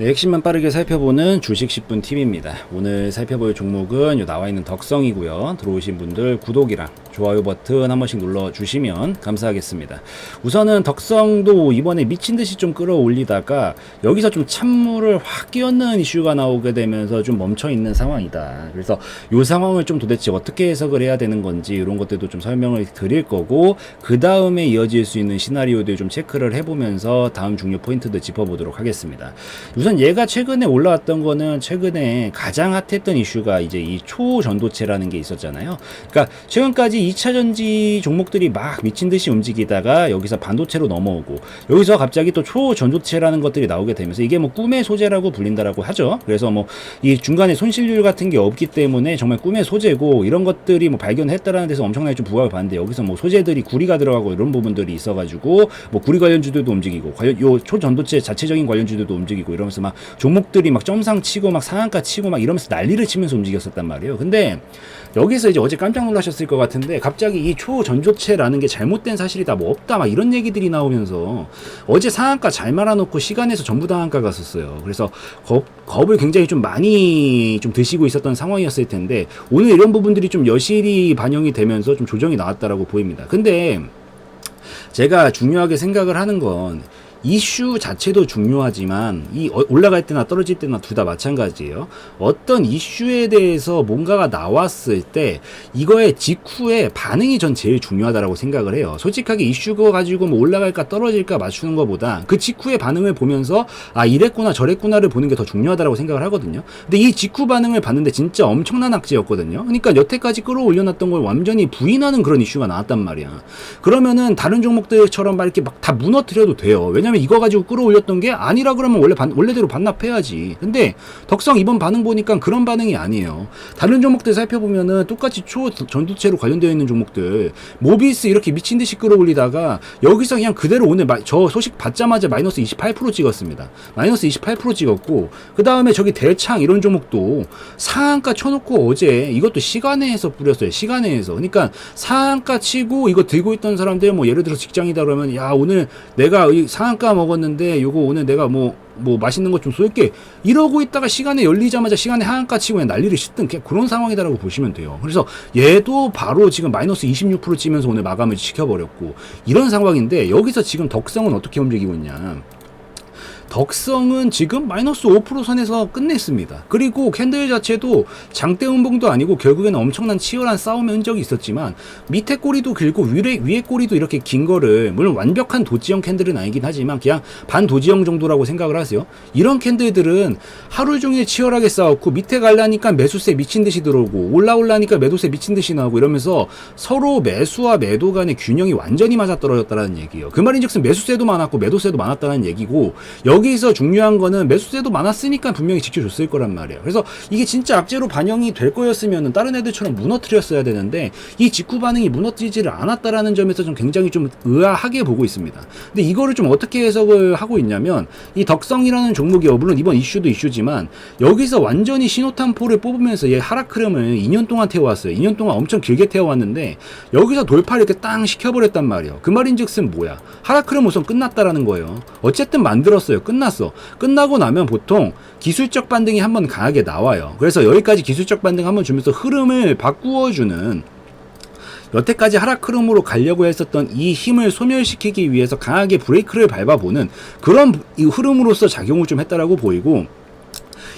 네, 핵심만 빠르게 살펴보는 주식 10분 팁입니다. 오늘 살펴볼 종목은 나와 있는 덕성이고요. 들어오신 분들 구독이랑 좋아요 버튼 한 번씩 눌러주시면 감사하겠습니다. 우선은 덕성도 이번에 미친듯이 좀 끌어올리다가 여기서 좀 찬물을 확 끼얹는 이슈가 나오게 되면서 좀 멈춰있는 상황이다. 그래서 이 상황을 좀 도대체 어떻게 해석을 해야 되는 건지 이런 것들도 좀 설명을 드릴 거고, 그 다음에 이어질 수 있는 시나리오들 좀 체크를 해보면서 다음 중요 포인트들 짚어보도록 하겠습니다. 우선 얘가 최근에 올라왔던 거는 최근에 가장 핫했던 이슈가 이제 이 초전도체라는 게 있었잖아요. 그러니까 최근까지 2차 전지 종목들이 막 미친 듯이 움직이다가 여기서 반도체로 넘어오고 여기서 갑자기 또 초전도체라는 것들이 나오게 되면서 이게 뭐 꿈의 소재라고 불린다라고 하죠. 그래서 뭐 이 중간에 손실률 같은 게 없기 때문에 정말 꿈의 소재고, 이런 것들이 뭐 발견했다라는 데서 엄청나게 좀 부각을 받는데, 여기서 뭐 소재들이 구리가 들어가고 이런 부분들이 있어가지고 뭐 구리 관련주들도 움직이고 요 초전도체 자체적인 관련주들도 움직이고 이러면서 막 종목들이 막 점상 치고 막 상한가 치고 막 이러면서 난리를 치면서 움직였었단 말이에요. 근데 여기서 이제 어제 깜짝 놀라셨을 것 같은데, 갑자기 이 초전조체라는 게 잘못된 사실이다, 뭐 없다, 막 이런 얘기들이 나오면서 어제 상한가 잘 말아놓고 시간에서 전부 다 한가 갔었어요. 그래서 겁을 굉장히 좀 많이 좀 드시고 있었던 상황이었을 텐데, 오늘 이런 부분들이 좀 여실히 반영이 되면서 좀 조정이 나왔다라고 보입니다. 근데 제가 중요하게 생각을 하는 건, 이슈 자체도 중요하지만 이 올라갈 때나 떨어질 때나 둘 다 마찬가지예요. 어떤 이슈에 대해서 뭔가가 나왔을 때 이거의 직후에 반응이 전 제일 중요하다고 생각을 해요. 솔직하게 이슈가 가지고 뭐 올라갈까 떨어질까 맞추는 것보다 그 직후의 반응을 보면서 아, 이랬구나 저랬구나를 보는 게 더 중요하다고 생각을 하거든요. 근데 이 직후 반응을 봤는데 진짜 엄청난 악재였거든요. 그러니까 여태까지 끌어올려놨던 걸 완전히 부인하는 그런 이슈가 나왔단 말이야. 그러면은 다른 종목들처럼 막 이렇게 막 다 무너뜨려도 돼요. 왜냐면 이거 가지고 끌어올렸던 게 아니라 그러면 원래대로 반납해야지. 근데 덕성 이번 반응 보니까 그런 반응이 아니에요. 다른 종목들 살펴보면은 똑같이 초전도체로 관련되어 있는 종목들, 모비스 이렇게 미친 듯이 끌어올리다가 여기서 그냥 그대로 오늘 저 소식 받자마자 마이너스 28% 찍었습니다. 마이너스 28% 찍었고, 그 다음에 저기 대창 이런 종목도 상한가 쳐놓고 어제 이것도 시간외에서 뿌렸어요. 시간외에서. 그러니까 상한가 치고 이거 들고 있던 사람들, 뭐 예를 들어 직장이다 그러면 야, 오늘 내가 이 상한가 먹었는데 요거 오늘 내가 뭐 맛있는 거 좀 쏠게 이러고 있다가 시간에 열리자마자 시간에 하한가 치고 그냥 난리를 씻든 그런 상황이다라고 보시면 돼요. 그래서 얘도 바로 지금 마이너스 26% 치면서 오늘 마감을 시켜버렸고 이런 상황인데, 여기서 지금 덕성은 어떻게 움직이고 있냐. 덕성은 지금 마이너스 5% 선에서 끝냈습니다. 그리고 캔들 자체도 장대 음봉도 아니고 결국에는 엄청난 치열한 싸움의 흔적이 있었지만, 밑에 꼬리도 길고 위에 꼬리도 이렇게 긴 거를, 물론 완벽한 도지형 캔들은 아니긴 하지만 그냥 반 도지형 정도라고 생각을 하세요. 이런 캔들들은 하루 종일 치열하게 싸웠고 밑에 가려니까 매수세 미친 듯이 들어오고 올라오려니까 매도세 미친 듯이 나오고 이러면서 서로 매수와 매도 간의 균형이 완전히 맞아떨어졌다는 얘기예요. 그 말인즉슨 매수세도 많았고 매도세도 많았다는 얘기고, 여기서 중요한 거는 매수세도 많았으니까 분명히 지켜줬을 거란 말이에요. 그래서 이게 진짜 악재로 반영이 될 거였으면 다른 애들처럼 무너뜨렸어야 되는데, 이 직후 반응이 무너뜨리지를 않았다라는 점에서 좀 굉장히 좀 의아하게 보고 있습니다. 근데 이거를 좀 어떻게 해석을 하고 있냐면, 이 덕성이라는 종목이 물론 이번 이슈도 이슈지만 여기서 완전히 신호탄포를 뽑으면서 얘 하락 흐름을 2년 동안 태워왔어요. 2년 동안 엄청 길게 태워왔는데 여기서 돌파를 이렇게 땅 시켜버렸단 말이에요. 그 말인즉슨 뭐야, 하락 흐름 우선 끝났다라는 거예요. 어쨌든 만들었어요. 끝나고 나면 보통 기술적 반등이 한번 강하게 나와요. 그래서 여기까지 기술적 반등 한번 주면서 흐름을 바꾸어주는, 여태까지 하락 흐름으로 가려고 했었던 이 힘을 소멸시키기 위해서 강하게 브레이크를 밟아보는 그런 이 흐름으로서 작용을 좀 했다라고 보이고,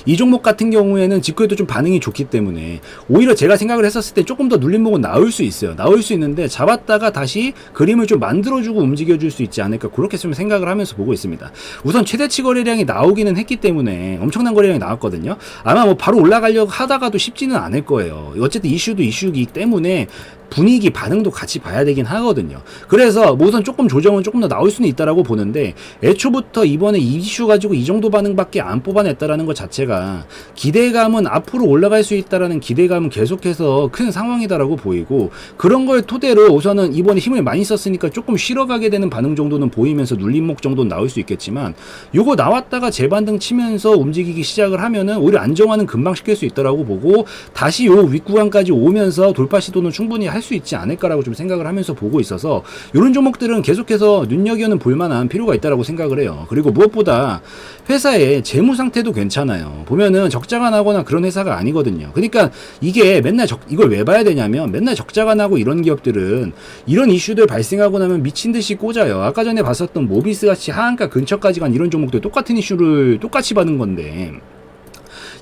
이 종목 같은 경우에는 직후에도 좀 반응이 좋기 때문에 오히려 제가 생각을 했었을 때 조금 더 눌림목은 나올 수 있어요. 나올 수 있는데 잡았다가 다시 그림을 좀 만들어주고 움직여줄 수 있지 않을까, 그렇게 좀 생각을 하면서 보고 있습니다. 우선 최대치 거래량이 나오기는 했기 때문에 엄청난 거래량이 나왔거든요. 아마 뭐 바로 올라가려고 하다가도 쉽지는 않을 거예요. 어쨌든 이슈도 이슈이기 때문에 분위기 반응도 같이 봐야 되긴 하거든요. 그래서 뭐 우선 조금 조정은 조금 더 나올 수는 있다라고 보는데, 애초부터 이번에 이슈 가지고 이 정도 반응밖에 안 뽑아냈다라는 것 자체가 기대감은 앞으로 올라갈 수 있다라는 기대감은 계속해서 큰 상황이다라고 보이고, 그런 걸 토대로 우선은 이번에 힘을 많이 썼으니까 조금 쉬러가게 되는 반응 정도는 보이면서 눌림목 정도는 나올 수 있겠지만, 요거 나왔다가 재반등 치면서 움직이기 시작을 하면은 오히려 안정화는 금방 시킬 수 있다라고 보고, 다시 요 윗구간까지 오면서 돌파 시도는 충분히 할 수 있지 않을까라고 좀 생각을 하면서 보고 있어서 이런 종목들은 계속해서 눈여겨는 볼만한 필요가 있다라고 생각을 해요. 그리고 무엇보다 회사의 재무 상태도 괜찮아요. 보면은 적자가 나거나 그런 회사가 아니거든요. 그러니까 이게 맨날 이걸 왜 봐야 되냐면 맨날 적자가 나고 이런 기업들은 이런 이슈들 발생하고 나면 미친 듯이 꽂아요. 아까 전에 봤었던 모비스 같이 하한가 근처까지 간 이런 종목들 똑같은 이슈를 똑같이 받은 건데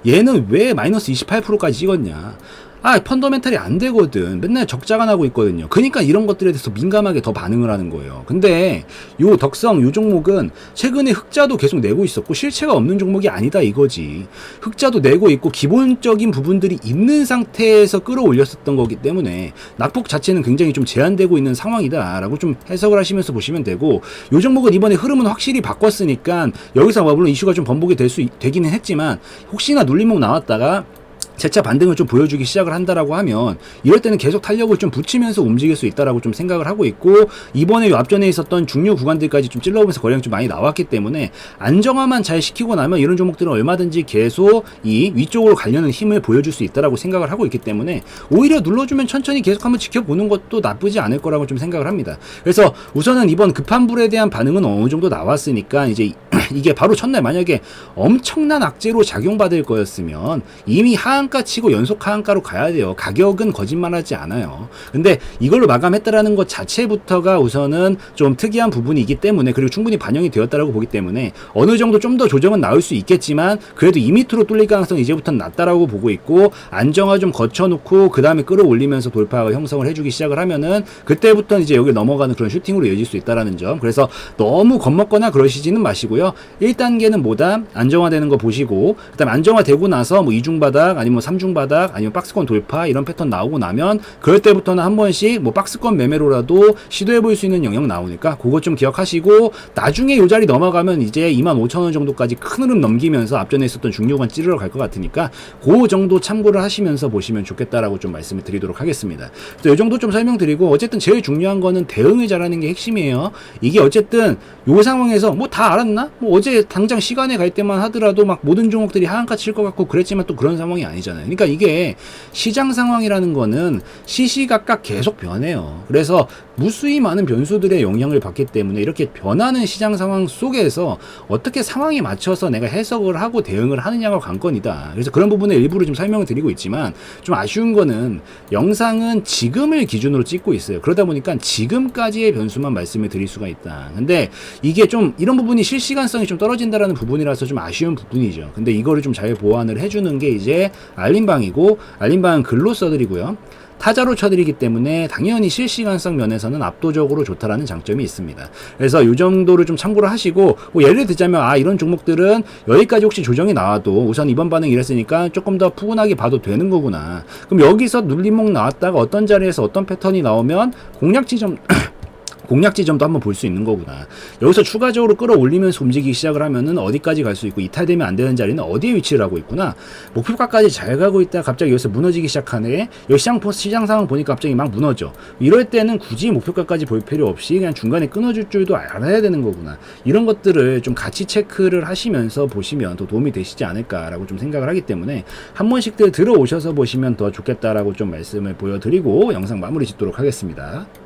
얘는 왜 마이너스 28%까지 찍었냐? 펀더멘탈이 안 되거든. 맨날 적자가 나고 있거든요. 그러니까 이런 것들에 대해서 민감하게 더 반응을 하는 거예요. 근데 요 덕성 요 종목은 최근에 흑자도 계속 내고 있었고 실체가 없는 종목이 아니다 이거지. 흑자도 내고 있고 기본적인 부분들이 있는 상태에서 끌어올렸었던 거기 때문에 낙폭 자체는 굉장히 좀 제한되고 있는 상황이다라고 좀 해석을 하시면서 보시면 되고, 요 종목은 이번에 흐름은 확실히 바꿨으니까 여기서 물론 이슈가 좀 번복이 되기는 했지만 혹시나 눌림목 나왔다가 재차 반등을 좀 보여주기 시작을 한다라고 하면 이럴 때는 계속 탄력을 좀 붙이면서 움직일 수 있다라고 좀 생각을 하고 있고, 이번에 요 앞전에 있었던 중류 구간들까지 좀 찔러보면서 거래량이 좀 많이 나왔기 때문에 안정화만 잘 시키고 나면 이런 종목들은 얼마든지 계속 이 위쪽으로 가려는 힘을 보여줄 수 있다라고 생각을 하고 있기 때문에 오히려 눌러주면 천천히 계속 한번 지켜보는 것도 나쁘지 않을 거라고 좀 생각을 합니다. 그래서 우선은 이번 급한 불에 대한 반응은 어느 정도 나왔으니까 이제 이게 바로 첫날 만약에 엄청난 악재로 작용받을 거였으면 이미 하한가 치고 연속 하한가로 가야 돼요. 가격은 거짓말하지 않아요. 근데 이걸로 마감했다라는 것 자체부터가 우선은 좀 특이한 부분이기 때문에, 그리고 충분히 반영이 되었다라고 보기 때문에 어느 정도 좀 더 조정은 나올 수 있겠지만 그래도 이 밑으로 뚫릴 가능성은 이제부터는 낮다라고 보고 있고, 안정화 좀 거쳐놓고 그 다음에 끌어올리면서 돌파가 형성을 해주기 시작을 하면은 그때부터는 이제 여기 넘어가는 그런 슈팅으로 이어질 수 있다라는 점. 그래서 너무 겁먹거나 그러시지는 마시고요. 1단계는 뭐다? 안정화되는 거 보시고, 그 다음에 안정화되고 나서 뭐 2중바닥 아니면 뭐 3중바닥 아니면 박스권 돌파 이런 패턴 나오고 나면 그럴 때부터는 한 번씩 뭐 박스권 매매로라도 시도해볼 수 있는 영역 나오니까 그거 좀 기억하시고, 나중에 요 자리 넘어가면 이제 25,000원 정도까지 큰 흐름 넘기면서 앞전에 있었던 중요관 찌르러 갈 것 같으니까 그 정도 참고를 하시면서 보시면 좋겠다라고 좀 말씀을 드리도록 하겠습니다. 이 정도 좀 설명드리고, 어쨌든 제일 중요한 거는 대응을 잘하는 게 핵심이에요. 이게 어쨌든 요 상황에서 뭐 다 알았나? 뭐 어제 당장 시간에 갈 때만 하더라도 막 모든 종목들이 하한가 칠 것 같고 그랬지만 또 그런 상황이 아니잖아요. 그러니까 이게 시장 상황이라는 거는 시시각각 계속 변해요. 그래서 무수히 많은 변수들의 영향을 받기 때문에 이렇게 변하는 시장 상황 속에서 어떻게 상황에 맞춰서 내가 해석을 하고 대응을 하느냐가 관건이다. 그래서 그런 부분에 일부러 좀 설명을 드리고 있지만, 좀 아쉬운 거는 영상은 지금을 기준으로 찍고 있어요. 그러다 보니까 지금까지의 변수만 말씀을 드릴 수가 있다. 근데 이게 좀 이런 부분이 실시간성이 좀 떨어진다라는 부분이라서 좀 아쉬운 부분이죠. 근데 이거를 좀 잘 보완을 해주는 게 이제 알림방이고, 알림방은 글로 써드리고요. 타자로 쳐드리기 때문에 당연히 실시간성 면에서는 압도적으로 좋다라는 장점이 있습니다. 그래서 이 정도를 좀 참고를 하시고, 뭐 예를 들자면 이런 종목들은 여기까지 혹시 조정이 나와도 우선 이번 반응 이랬으니까 조금 더 푸근하게 봐도 되는 거구나. 그럼 여기서 눌림목 나왔다가 어떤 자리에서 어떤 패턴이 나오면 공략 지점도 한번 볼 수 있는 거구나. 여기서 추가적으로 끌어올리면서 움직이기 시작을 하면은 어디까지 갈 수 있고, 이탈되면 안 되는 자리는 어디에 위치를 하고 있구나. 목표가까지 잘 가고 있다 갑자기 여기서 무너지기 시작하네. 여기 시장 상황 보니까 갑자기 막 무너져. 이럴 때는 굳이 목표가까지 볼 필요 없이 그냥 중간에 끊어줄 줄도 알아야 되는 거구나. 이런 것들을 좀 같이 체크를 하시면서 보시면 더 도움이 되시지 않을까라고 좀 생각을 하기 때문에 한 번씩들 들어오셔서 보시면 더 좋겠다라고 좀 말씀을 보여드리고 영상 마무리 짓도록 하겠습니다.